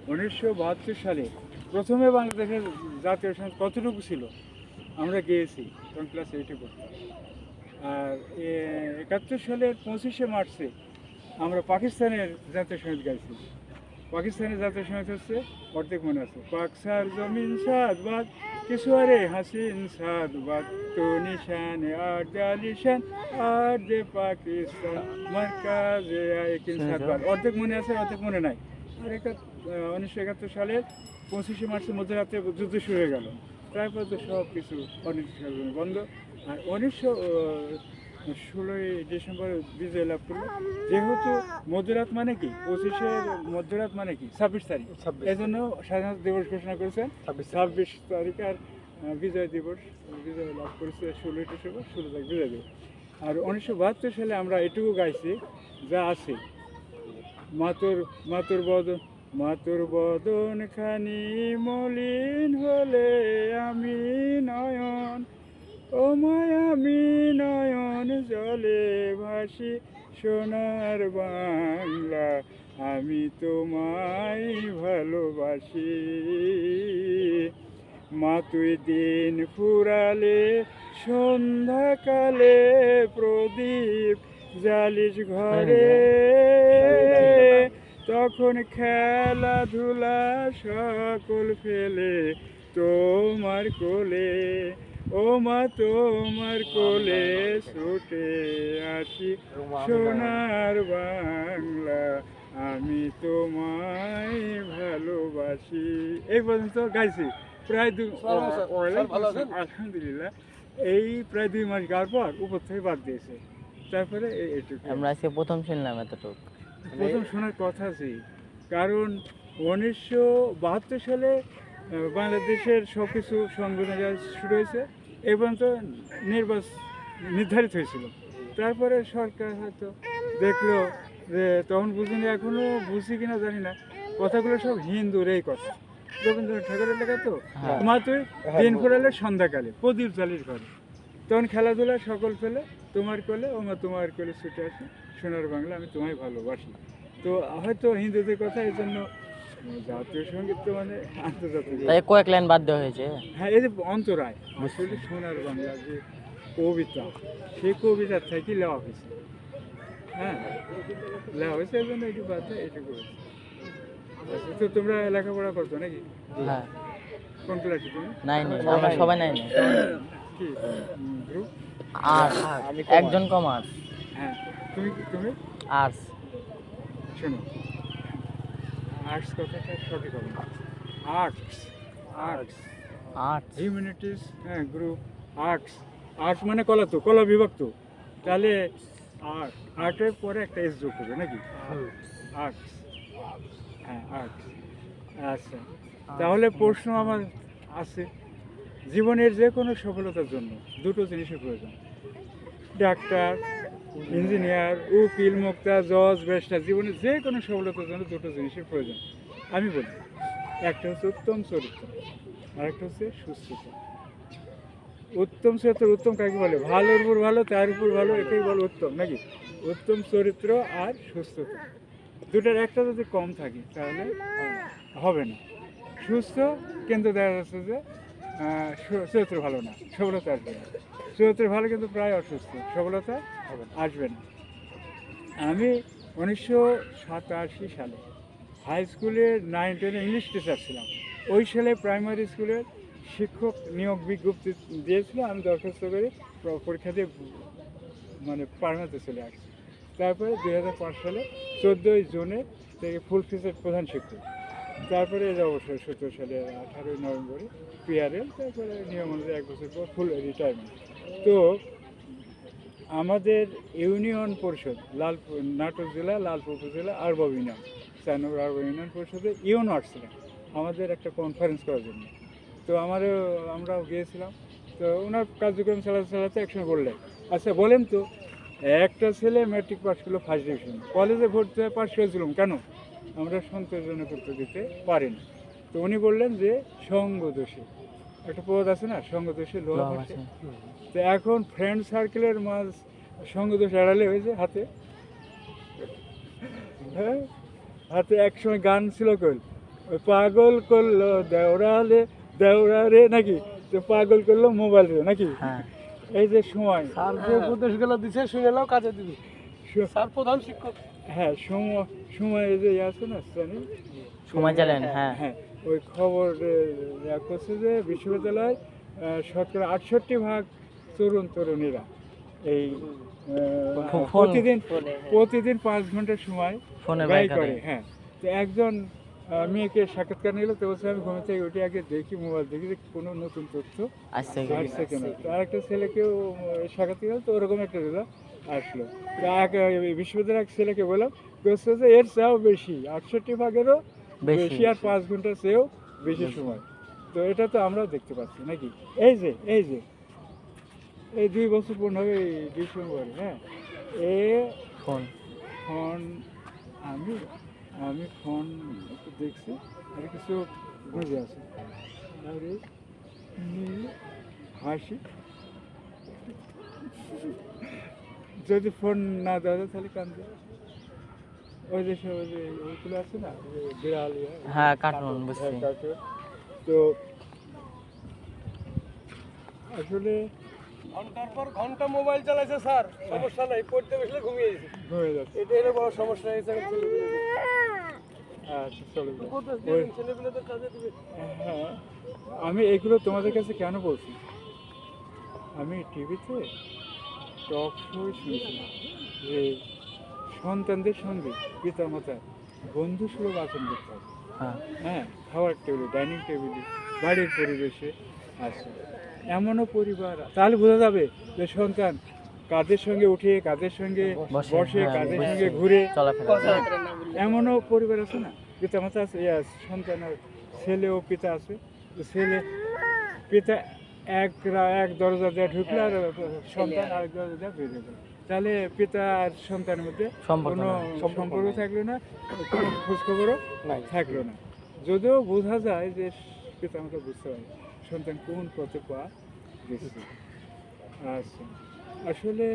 1972 সালে প্রথমে বাংলাদেশের জাতীয় সঙ্গীত কতটুকু ছিল আমরা গেয়েছি, তখন ক্লাস 8-এ পড়তাম। আর 71 সালের 25শে মার্চে আমরা পাকিস্তানের জাতীয় সঙ্গীত গাইছি। পাকিস্তানের জাতীয় সঙ্গীত হচ্ছে, অর্ধেক মনে আছে, পাকসার জমিন সাদবাদ কিশোরে হাসিন সাদবাদ তো নিশানে আর জালিশান আর যে পাকিস্তান মার্কাজে আইকিন সাদবাদ, অর্ধেক মনে আছে, অর্ধেক মনে নাই। আর 1971 সালের 25শে মার্চের মধ্যরাতে যুদ্ধ শুরু হয়ে গেল, তারপর তো সব কিছু বন্ধ। আর 16ই ডিসেম্বর বিজয় লাভ করলো। যেহেতু মধ্যরাত মানে কি, 25শে মধ্যরাত মানে কি 26 তারিখ, এই জন্য স্বাধীনতা দিবস ঘোষণা করেছেন 26 তারিখ। আর বিজয় দিবস, বিজয় লাভ করেছে 16ই ডিসেম্বর, 16 তারিখ বিজয় দিবস। আর 1972 সালে আমরা এটুকু গাইছি যা আছে, মাতুর বদন খানি মলিন হলে আমি নয়ন, ও মায়ামি নয়ন জলে ভাসি সোনার বাংলা, আমি তোমায় ভালোবাসি। মা তুই দিন ফুরালে সন্ধ্যাকালে প্রদীপ জ্বালিস ঘরে, তখন খেলাধুলা সকল ফেলে তোমার কোলে, ও মা তোমার কোলে ছুটে আসি সোনার বাংলা, আমি তোমায় ভালোবাসি। এই পর্যন্ত গাইছি প্রায় আলহামদুলিল্লাহ। এই প্রায় 2 মাস গাওয়ার পর উপর থেকে বাদ দিয়েছে, তারপরে এইটুকু আমরা আজকে প্রথম শুনলাম এতটুকু। প্রথম শোনার কথা আছে, কারণ 1972 সালে বাংলাদেশের সব কিছু সংবিধান শুরু হয়েছে এবং তো নির্ধারিত হয়েছিল। তারপরে সরকার হয়তো দেখলো যে, তখন বুঝিনি, এখনও বুঝি কিনা জানি না, কথাগুলো সব হিন্দুর এই কথা, রবীন্দ্রনাথ ঠাকুরের লেখা তো। মা তুই দিন ফুরালে সন্ধ্যাকালে প্রদীপ জ্বালিস ঘরে, তখন খেলাধুলা সকল ফেলে তোমার কোলে, ও মা তোমার কোলে ছুটে আসি সোনার বাংলা, আমি তোমায় ভালোবাসি। তো হয়তো হিন্দুদের কথা, এই জন্য জাতীয় সঙ্গীত তো মানে আন্তর্জাতিক। তাই কয়েক লাইন বাদ দেওয়া হয়েছে। হ্যাঁ, এই যে অন্তরায় আসলে সোনার বাংলা যে কবিতা, সেই কবিতার থেকে লেওয়া হয়েছে। হ্যাঁ, লেওয়া হয়েছে, এই জন্য একটু বাদ দেয়, এটুকু হয়েছে। তো তোমরা লেখাপড়া করছো নাকি? হ্যাঁ। কোন ক্লাসে তুমি? নাই, আমরা সবাই নাই। কি গ্রুপ? আর্টস, একজন কমার্স। হ্যাঁ, তুমি আর্টস। শোনো, আর্টস কথাটা সঠিক হবে না, আর্টস আর্টস আর্টস হিউম্যানিটিস, হ্যাঁ গ্রুপ আর্টস। আর্টস মানে কলা, তো কলা বিভক্ত, তাহলে আর্টের পরে একটা এস যোগ করবে নাকি, আর্টস। হ্যাঁ, আর্টস। আচ্ছা, তাহলে প্রশ্ন আমার আছে, জীবনের যে কোনো সফলতার জন্য দুটো জিনিসের প্রয়োজন, ডাক্তার, ইঞ্জিনিয়ার, উকিল, মুক্তা, জজ, ব্যারিস্টার, জীবনের যে কোনো সফলতার জন্য দুটো জিনিসের প্রয়োজন। আমি বলি, একটা হচ্ছে উত্তম চরিত্র, আর একটা হচ্ছে সুস্থতা। উত্তম চরিত্র, উত্তম কাকে বলে? ভালোর উপর ভালো, তার উপর ভালো, এটাই বলে উত্তম নাকি? উত্তম চরিত্র আর সুস্থতা, দুটার একটা যদি কম থাকে তাহলে হবে না। সুস্থ কিন্তু দেখা যাচ্ছে যে চরিত্র ভালো না, সফলতা আসবে না। চরিত্র ভালো কিন্তু প্রায় অসুস্থ, সফলতা আসবে না। আমি 1987 সালে হাই স্কুলে 9-10 ইংলিশ টিচার ছিলাম। ওই সালে প্রাইমারি স্কুলের শিক্ষক নিয়োগ বিজ্ঞপ্তি দিয়েছিল, আমি দরখাস্ত করে পরীক্ষা দিয়ে মানে পারমানেন্টে চলে আসছি। তারপরে 2005 সালে 14ই জুনে থেকে ফুল ফিসের প্রধান শিক্ষক। তারপরে এই অবসর 17 সালে 18ই নভেম্বরে পিআরএল, তারপরে নিয়ম অনুযায়ী 1 বছর পর ফুল রিটায়ারমেন্ট। তো আমাদের ইউনিয়ন পরিষদ নাটোর জেলা লালপুর উপজেলা আরবাব ইউনিয়ন, 4 নম্বর আরবাব ইউনিয়ন পরিষদে ইউনো আসছিলেন আমাদের একটা কনফারেন্স করার জন্য। তো আমরাও গিয়েছিলাম। তো ওনার কার্যক্রম চালাতে একসময় বললেন, আচ্ছা বলেন তো, একটা ছেলে ম্যাট্রিক পাস করলো ফার্স্ট ডিভিশন, কলেজে ভর্তি হয়ে পাস করেছিলাম, কেন আমরা সন্তোষজনক উত্তর দিতে পারিনি? তো উনি বললেন যে সঙ্গদোষী, একটা পদ আছে না, সঙ্গদোষী লোহা ভাসে। তো এখন ফ্রেন্ড সার্কেলের মাঝ সঙ্গদোষ এড়ালে হয়েছে হাতে, হ্যাঁ হাতে একসময় গান ছিল কই, ওই পাগল করলো দেওরালে দেওরারে নাকি, তো পাগল করলো মোবাইল রে নাকি। হ্যাঁ এই যে সময়, স্যার যে উপদেশগুলো দিছে শুনে নাও, কাজে দিবি। সু- স্যার প্রধান শিক্ষক। হ্যাঁ সময়, সময় এই যে ইয়ে আছে না জানি, সময় চালেন, হ্যাঁ হ্যাঁ ওই খবর করছে যে বিশ্ববিদ্যালয় শতকরা 68% তরুণ তরুণীরা এই ফোন- প্রতিদিন ফোনে, হ্যাঁ। প্রতিদিন 5 ঘন্টা সময় ফোনে ব্যয় ব্যয় করে। করে। হ্যাঁ, তো একজন মেয়েকে সাক্ষাৎকার নিল, তো বলছে আমি ঘুম থেকে উঠে আগে দেখি, মোবাইল দেখি যে কোনো নতুন তথ্য আসছে আসছে কিনা। তো আরেকটা ছেলেকেও সাক্ষাৎকার নিল, তো ওরকম একটা রেজাল্ট আসলো। তো বিশ্ববিদ্যালয়ের এক ছেলেকে বললাম, বলছে যে এর চেয়েও বেশি, 68%-এরও বেশি, আর 5 ঘন্টার চেয়েও বেশি সময়। তো এটা তো আমরাও দেখতে পাচ্ছি নাকি। এই 2 বছর পূর্ণ হবে এই ডিসেম্বরে। হ্যাঁ, এ ফোন ফোন আমি আমি ফোন একটু দেখছি, আর কিছু বুঝে আছে, আরে নীল হাসি। যদি ফোন না দেওয়া যায় তাহলে কান্দে। ওই যে সব ওই যে ওইগুলো আছে না, ওই যে বিড়াল ইয়ে, হ্যাঁ কার্টুন বুঝছি। হ্যাঁ, cartoon। তো আসলে ঘন্টার পর ঘন্টা মোবাইল চালাইছে স্যার, সমস্যা নাই, পড়তে বসলে ঘুমিয়ে গেছে। হয়ে যাচ্ছে। এটা এর বড় সমস্যা হয়েছে। আচ্ছা চলো। উপদেশ দিবেন ছেলেপেলেদের, কাজে দিবে। হ্যাঁ, আমি এগুলো তোমাদের কাছে কেন বলছি, আমি টিভিতে টক শো শুনেছিলাম যে সন্তানদের সঙ্গে পিতামাতার বন্ধুসুলভ আচরণ করতে হবে। হ্যাঁ হ্যাঁ, খাওয়ার টেবিলে, ডাইনিং টেবিলে, বাড়ির পরিবেশে আছে এমনও পরিবার, তাহলে বোঝা যাবে যে সন্তান কাদের সঙ্গে উঠে, কাদের সঙ্গে বসে, হ্যাঁ, কাদের বসে। সঙ্গে ঘুরে। চলাফেরা। এমনও পরিবার আছে না, পিতা মাতা আছে, সন্তান আর ছেলে ও পিতা আছে, তো ছেলে পিতা এক দরজা দিয়ে ঢুকলে আর সন্তান আরেক দরজা দিয়ে বেরিয়ে গেল, তাহলে পিতা আর সন্তানের মধ্যে সম্পর্ক কোনো নাই। সম্পর্ক থাকলো না, কোনো খোঁজখবরও থাকলো না। যদিও বোঝা যায় যে পিতা মাতা বুঝতে পারে সন্তান কোন পথে পা দিচ্ছে। আচ্ছা, আসলে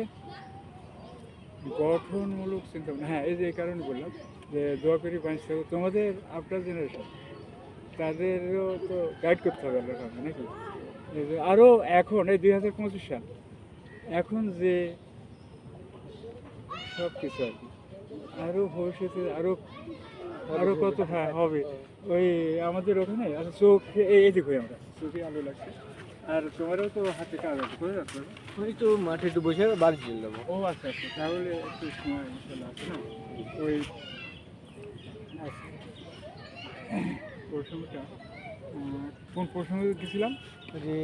গঠনমূলক চিন্তা ভাবনা, হ্যাঁ এই যে এই কারণে বললাম যে দোয়া করি বাঁচতে হবে, তোমাদের আফটার জেনারেশন তাদেরও তো গাইড করতে হবে আল্লাহর কাছে নাকি। এই যে আরও এখন এই 2025 সাল, এখন যে সব কিছু আর কি, আরও ভবিষ্যতে আরও কত হ্যাঁ হবে। ওই আমাদের ওখানে আচ্ছা চোখ এইদিক হয়ে আমরা চোখে আলো লাগছে, আর তোমারও তো হাতে কাজ আছে, করে যাচ্ছে। ওই তো মাঠে একটু বসে বাড়ি চলে যাবো। ও আচ্ছা আচ্ছা, তাহলে একটু সময় ইনশাল্লাহ আছে না ওই। আচ্ছা, প্রশ্নটা কোন প্রশ্ন গেছিলাম? যে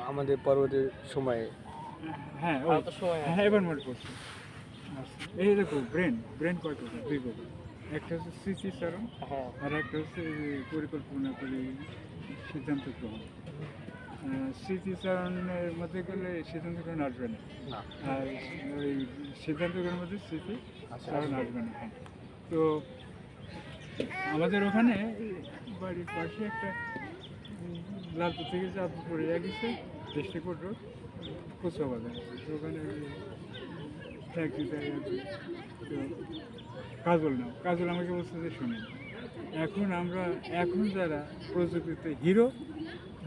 আমাদের পরবর্তী সময়ে হ্যাঁ আর তো সময় আছে। হ্যাঁ, এবার মনে পড়ছে। আচ্ছা, এই দেখো ব্রেন কয় প্রকার, 2 প্রকার। একটা হচ্ছে স্মৃতিচারণ, হ্যাঁ আর একটা হচ্ছে পরিকল্পনা করে সিদ্ধান্ত গ্রহণ। স্মৃতিচারণের মধ্যে গেলে সিদ্ধান্ত গ্রহণ আসবে না, না আর ওই সিদ্ধান্ত গ্রহণের মধ্যে স্মৃতিচারণ আসবে না। হ্যাঁ, তো আমাদের ওখানে বাড়ির পাশে একটা লালপুর থেকে চাঁদপুর পড়ে গেছে, দৃষ্টিকোট রোড, কোচা বাজার আছে, তো ওখানে ট্যাক্সিতে তো কাজল আমাকে বলছে যে শোনেন, এখন যারা প্রযুক্তিতে হিরো,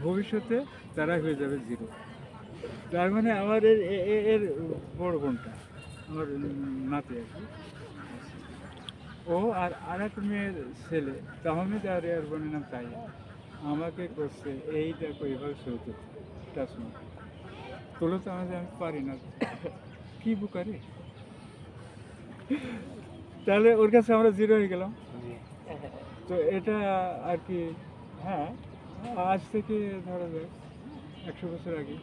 ভবিষ্যতে তারা হয়ে যাবে জিরো। তার মানে আমার এর বড় বোনটা, আমার নাতি আর কি, ও আর একটা মেয়ের ছেলে তাহমিদ, আর এর বোনের নাম তাই, আমাকে করছে এই দেখো এইভাবে ছবি তুলতে, টাচমা তোলো তো আমি পারি না, কি বুকারে। তাহলে ওর কাছে আমরা জিরো হয়ে গেলাম। তো এটা আর কি, হ্যাঁ আজ থেকে ধরা যায় 100 বছর আগে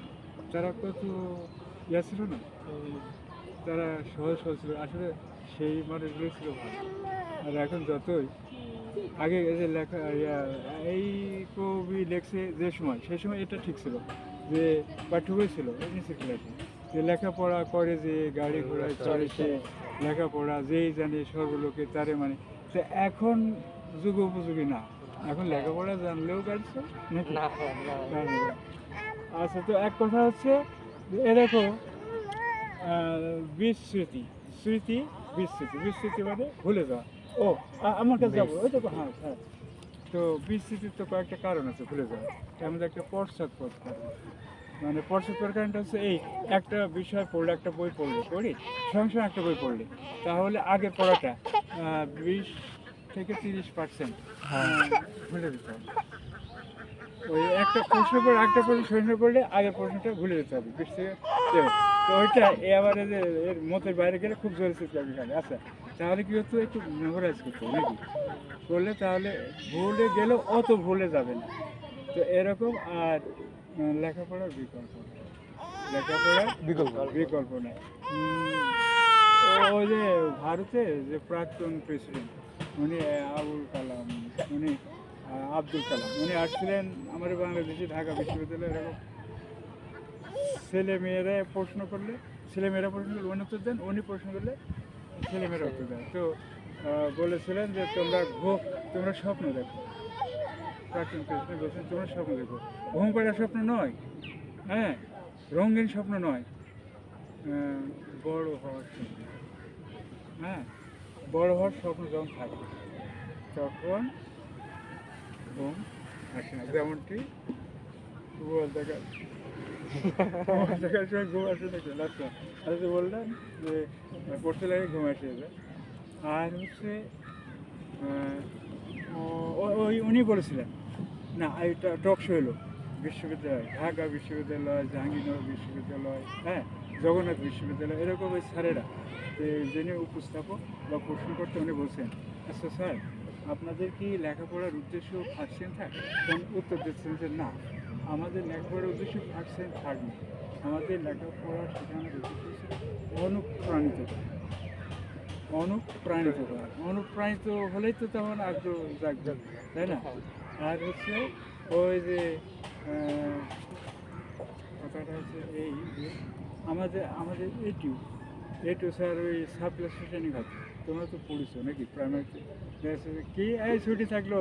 তারা কত ইয়া ছিল না, তারা সহজ ছিল আসলে, সেই মানুষগুলো ছিল ভালো। আর এখন যতই আগে এই যে লেখা এই কবি লেখছে যে সময়, সেই সময় এটা ঠিক ছিল যে পাঠ্য বই ছিল নিচের ক্লাসে, যে লেখাপড়া করে, যে গাড়ি ঘোড়ায় চড়ে সে লেখাপড়া, যেই জানে সর্বলোকে তারে মানে। তো এখন যুগ উপযোগী না, এখন লেখাপড়া জানলেও কাটছে নাকি না জানে না। আচ্ছা, তো এক কথা হচ্ছে যে এ দেখো বিস্মৃতি মানে ভুলে যাওয়া। ও আমার কাছে যাবো, ওই তো হ্যাঁ হ্যাঁ, তো বিস্মৃতির তো কয়েকটা কারণ আছে ভুলে যাওয়ার। তার মধ্যে একটা পশ্চাৎপদ কারণ, মানে পশ্চাৎপদ কারণটা হচ্ছে এই একটা বিষয় পড়লে, একটা বই পড়ি সঙ্গে সঙ্গে একটা বই পড়লে, তাহলে আগের পড়াটা 20 থেকে 30% ভুলে যেতে হবে। ওই একটা প্রশ্ন পড়ে একটা প্রশ্ন পড়লে আগের প্রশ্নটা ভুলে যেতে হবে 20 থেকে 30। তো ওইটা এবারে যে এর মতের বাইরে গেলে খুব জোরে চিৎকার খাবে। আচ্ছা, তাহলে কি হতো, একটু মেমোরাইজ করতে হবে নাকি, করলে তাহলে ভুলে গেলেও অত ভুলে যাবে না। তো এরকম। আর লেখাপড়ার বিকল্প নেই। লেখাপড়ার বিকল্প নেই। ওই যে ভারতে যে প্রাক্তন প্রেসিডেন্ট, উনি আবুল কালাম, উনি আব্দুল কালাম, উনি আসছিলেন আমাদের বাংলাদেশে ঢাকা বিশ্ববিদ্যালয়ে। এরকম ছেলেমেয়েরা প্রশ্ন করলে উনি উত্তর দেন, উনি প্রশ্ন করলে ছেলেমেয়েরা উত্তর দেন। তো বলেছিলেন যে তোমরা স্বপ্ন দেখো। প্রাক্তন প্রেসিডেন্ট বলছেন তোমরা স্বপ্ন দেখো, ঘুম পাড়ার স্বপ্ন নয়, হ্যাঁ, রঙিন স্বপ্ন নয়, বড় হওয়ার স্বপ্ন। হ্যাঁ, বড় হওয়ার স্বপ্ন যখন থাকে তখন ঘুম আসে না। যেমনটি ফুটবল দেখার সময় ঘুম আসে না, লাস্টে আচ্ছা বললেন যে পড়তে লাগে ঘুম আসে যায়। আর হচ্ছে উনি বলেছিলেন না, এটা টক শো হলো বিশ্ববিদ্যালয়, ঢাকা বিশ্ববিদ্যালয়, জাহাঙ্গীরনগর বিশ্ববিদ্যালয়, হ্যাঁ, জগন্নাথ বিশ্ববিদ্যালয়, এরকম ওই স্যারেরা যিনি উপস্থাপক বা প্রশ্ন করতে, উনি বলছেন আচ্ছা স্যার, আপনাদের কি লেখাপড়ার উদ্দেশ্য ফার্স্ট থাকে? তখন উত্তর দিচ্ছেন যে না, আমাদের লেখাপড়ার উদ্দেশ্য ফার্স্ট থাকবে, আমাদের লেখাপড়া শেখানোর উদ্দেশ্য হচ্ছে অনুপ্রাণিত হলেই তো তখন আগ্রহ জাগবে, তাই না? আর হচ্ছে ওই যে কথাটা হচ্ছে এই যে আমাদের এটু স্যার ওই সাব ক্লাস ট্রেনিং হবে, তোমরা তো পড়েছো নাকি প্রাইমারিতে, কি এই ছুটি থাকলো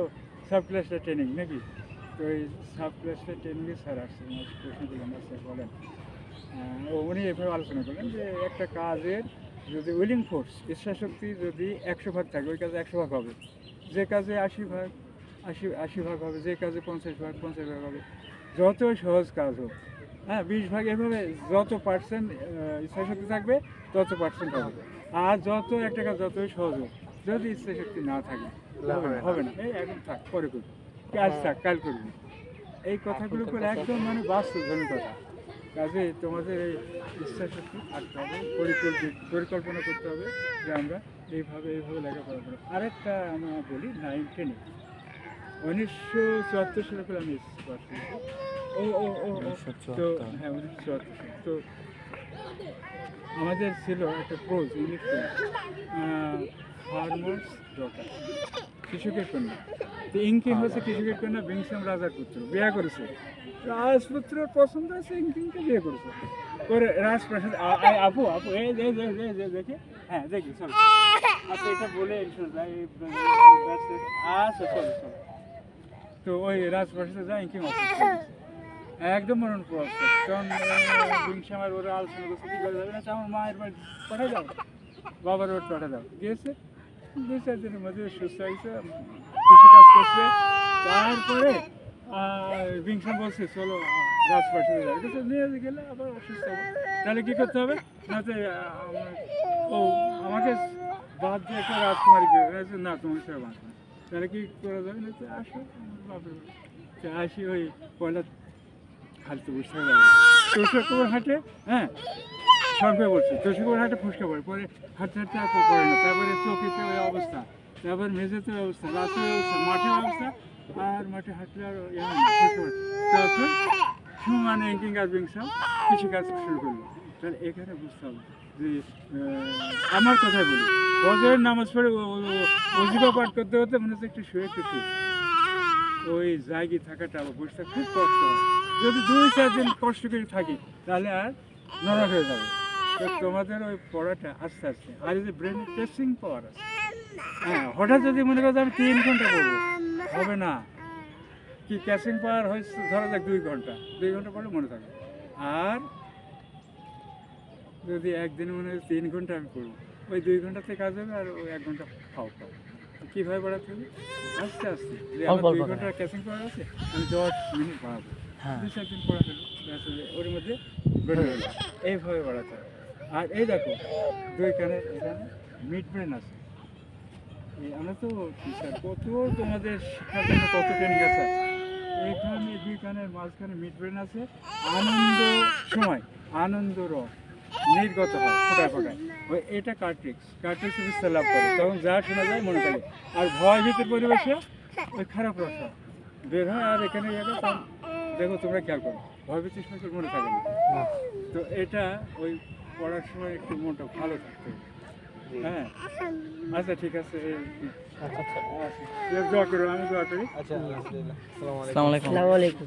সাব ক্লাসটা ট্রেনিং নাকি? তো ওই সাব ক্লাসটা ট্রেনিংয়ে স্যার আসছে, প্রশ্ন করলেন, স্যার বলেন, উনি এভাবে আলোচনা করলেন যে একটা কাজের যদি উইলিং ফোর্স, ইচ্ছাশক্তি যদি 100 ভাগ থাকে, ওই কাজে 100 ভাগ হবে। যে কাজে 80 ভাগ হবে, যে কাজে 50 ভাগ হবে। যত সহজ কাজ হোক, হ্যাঁ, 20 ভাগ, এভাবে যত পার্সেন্ট ইচ্ছাশক্তি থাকবে তত পার্সেন্ট হবে। আর একটা কাজ যতই সহজ হোক, যদি ইচ্ছাশক্তি না থাকে হবে না। এই এখন থাক, পরে করবি, কাজ থাক, কাল করবি। এই কথাগুলো করে একদম মানে বাস্তবধর্মী কথা। কাজে তোমাদের এই ইচ্ছাশক্তি থাকতে হবে, পরিকল্পনা করতে হবে যে আমরা এইভাবে লেখাপড়া করবো। আরেকটা আমরা বলি 9-10 1974 সালে করে আমি এসেছি পাস করেছি। তো হ্যাঁ, 1974 সালে। তো আমাদের ছিল একটা course, English course, farmers daughter, কৃষকের কন্যা। তো ইঙ্কিং হচ্ছে কৃষকের কন্যা, বিংসাম রাজার পুত্র, বিয়ে করেছে, রাজপুত্রের পছন্দ আছে, ইঙ্কিংকে বিয়ে করেছে, করে রাজপ্রাসাদ। আপু এই দেখে, হ্যাঁ দেখি, চলো। আচ্ছা, এটা বলে আচ্ছা চলো। তো ওই রাজপ্রাসাদে যায়, ইঙ্কিং একদম মরণ পড়ছে। তখন বিংসামের ওরা আলোচনা করছে কী করে যাবে না, আমার মায়ের বাড়ি পাঠা দাও, বাবার বাড়ি পাঠা দাও। গিয়েছে 2-4 দিনের মধ্যে সুস্থ হয়েছে, কৃষিকাজ করছে। তারপরে বিংসাম বলছে চলো রাজপ্রাসাদে যাবে, কিন্তু নিয়ে গেলে আবার অসুস্থ হবে, তাহলে কী করতে হবে না, আমাকে বাদ দিয়ে একটা রাজকুমারী না, তোমার সাথে বাঁচবে, তাহলে কী করা যাবে না, আসো বাপের বাড়ি। আসি ওই পয়লা খালতে বুঝতে যাবে তোষকপুর হাটে, হ্যাঁ, সরকার বলছে তোষকপুর হাটে ফুসকা পড়ে, পরে হাঁটতে আর পড়ে না। তারপরে চৌকিতে ওই অবস্থা, তারপর মেঝেতে অবস্থা, রাস্তার অবস্থা, মাঠের অবস্থা, আর মাঠে হাঁটলে আর তখন সমান এঙ্কিং আর বিংসাম কৃষিকাজ শুরু করলো। তাহলে এখানে বুঝতে হবে যে আমার কথাই বলি, ফজরের নামাজ পড়ে ওজিফা পাঠ করতে মনে হচ্ছে একটু শুয়ে ওই জায়গায় থাকাটা বসে খুব কষ্ট হয়। যদি 2-4 দিন কষ্ট করে থাকি তাহলে আর নরম হয়ে যাবে। তো তোমাদের ওই পড়াটা আস্তে আস্তে, আর এই যে ব্রেন টেস্টিং পাওয়ার আছে, হ্যাঁ, হঠাৎ যদি মনে করো আমি 3 ঘন্টা পড়বো, হবে না। কি ক্যাচিং পাওয়ার হয়েছে ধরা যাক 2 ঘন্টা পড়লে মনে থাকে। আর যদি একদিন মনে হয় 3 ঘন্টা আমি পড়বো, ওই 2 ঘন্টাতে কাজ হবে, আর ওই 1 ঘন্টা খাও। কীভাবে বাড়াতে হবে? আস্তে আস্তে যে অল্প আমার অল্প 2 করে। ঘন্টার ক্যাচিং করা আছে, আমি 10 মিনিট বাড়াবো। হ্যাঁ 2-4 দিন পড়া গেল, ব্যাস ওর মধ্যে বেড়ে গেল। এইভাবে বাড়াতে হবে। আর এই দেখো 2 কানে এখানে মিড ব্রেন আছে। আমরা তো টিচার, কত তোমাদের শিক্ষার জন্য কত ট্রেনিং আছে। এখানে 2 কানের মাঝখানে মিড ব্রেন আছে। আনন্দ সময় আনন্দ রস নির্গত হয় ফোটায় ফোটায়। ওই এটা কার্ট্রিক্স বিস্তার লাভ করে, তখন যা শোনা যায় মনে থাকে। আর ভয় ভীতির পরিবেশে ওই খারাপ রস হয়, বের হয়। আর এখানে দেখো তোমরা খেয়াল করো, ভয় ভীতির সময় তোর মনে থাকে না। তো এটা ওই পড়ার সময় একটু মনটা ভালো থাকতে হবে। হ্যাঁ আচ্ছা ঠিক আছে, দোয়া করো, আমি দোয়া করি। আচ্ছা আলহামদুলিল্লাহ। আসসালামু আলাইকুম। আসসালামু আলাইকুম। আসসালামু আলাইকুম।